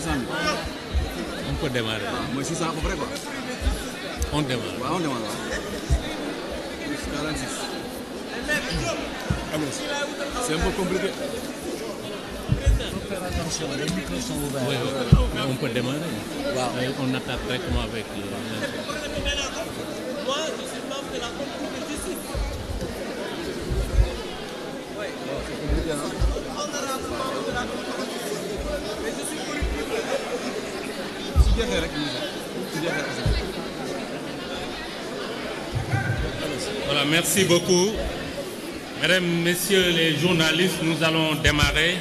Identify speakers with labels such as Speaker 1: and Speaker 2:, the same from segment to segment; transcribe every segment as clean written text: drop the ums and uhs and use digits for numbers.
Speaker 1: 600 000.
Speaker 2: On peut démarrer.
Speaker 1: Moi 600 à peu près quoi.
Speaker 2: On démarre.
Speaker 1: Ouais, on démarre. Plus 46. C'est un peu compliqué.
Speaker 2: Faire attention, les micros sont ouverts. Oui, mais on peut démarrer. Wow. On attaque directement avec le...
Speaker 3: Moi, je suis membre de la communauté de justice. Oui.
Speaker 1: C'est compliqué, hein?
Speaker 3: Honorable membre de la communauté de justice. Mais je suis politique.
Speaker 1: Si bien fait, si bien fait.
Speaker 2: Voilà, merci beaucoup. Mesdames, Messieurs les journalistes, nous allons démarrer.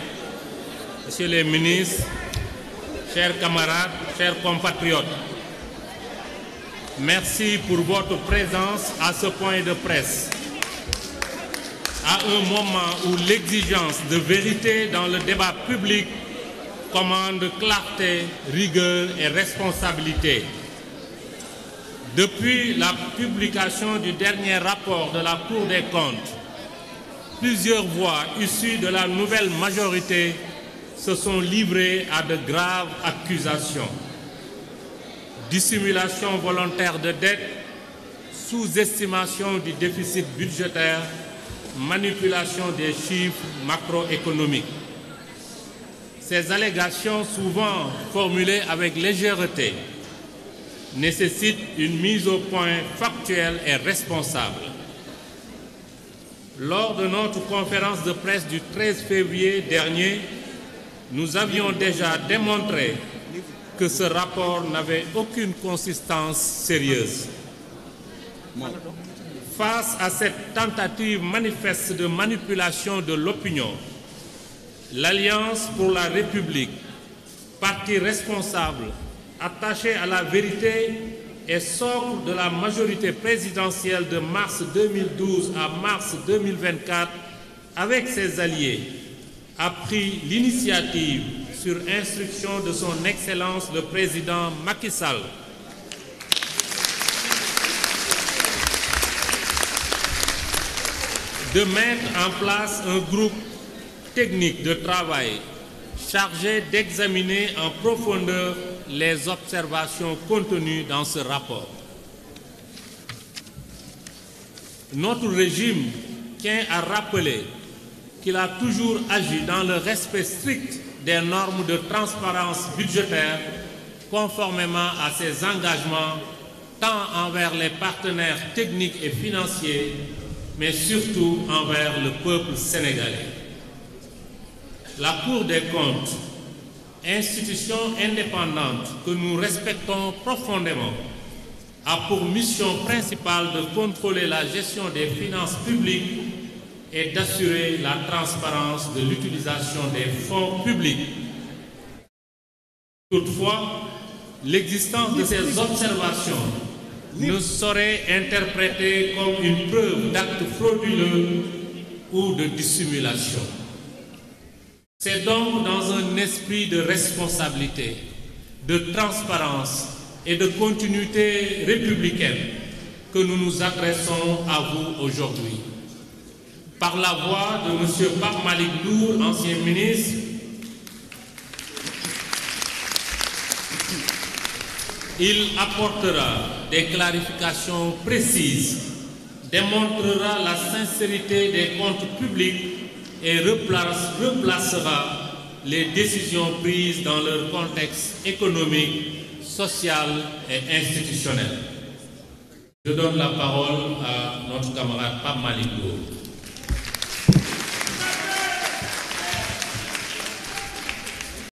Speaker 2: Messieurs les ministres, chers camarades, chers compatriotes, merci pour votre présence à ce point de presse. À un moment où l'exigence de vérité dans le débat public commande clarté, rigueur et responsabilité. Depuis la publication du dernier rapport de la Cour des comptes, plusieurs voix issues de la nouvelle majorité se sont livrées à de graves accusations. Dissimulation volontaire de dette, sous-estimation du déficit budgétaire, manipulation des chiffres macroéconomiques. Ces allégations, souvent formulées avec légèreté, nécessitent une mise au point factuelle et responsable. Lors de notre conférence de presse du 13 février dernier, nous avions déjà démontré que ce rapport n'avait aucune consistance sérieuse. Face à cette tentative manifeste de manipulation de l'opinion, l'Alliance pour la République, parti responsable, attaché à la vérité et socle de la majorité présidentielle de mars 2012 à mars 2024, avec ses alliés, a pris l'initiative, sur instruction de son Excellence le Président Macky Sall, de mettre en place un groupe technique de travail chargé d'examiner en profondeur les observations contenues dans ce rapport. Notre régime tient à rappeler qu'il a toujours agi dans le respect strict des normes de transparence budgétaire, conformément à ses engagements tant envers les partenaires techniques et financiers, mais surtout envers le peuple sénégalais. La Cour des comptes, institution indépendante que nous respectons profondément, a pour mission principale de contrôler la gestion des finances publiques et d'assurer la transparence de l'utilisation des fonds publics. Toutefois, l'existence de ces observations ne saurait interpréter comme une preuve d'acte frauduleux ou de dissimulation. C'est donc dans un esprit de responsabilité, de transparence et de continuité républicaine que nous nous adressons à vous aujourd'hui. Par la voix de M. Pape Malick Ndour, ancien ministre, il apportera des clarifications précises, démontrera la sincérité des comptes publics et replacera les décisions prises dans leur contexte économique, social et institutionnel. Je donne la parole à notre camarade Pape Malick Ndour.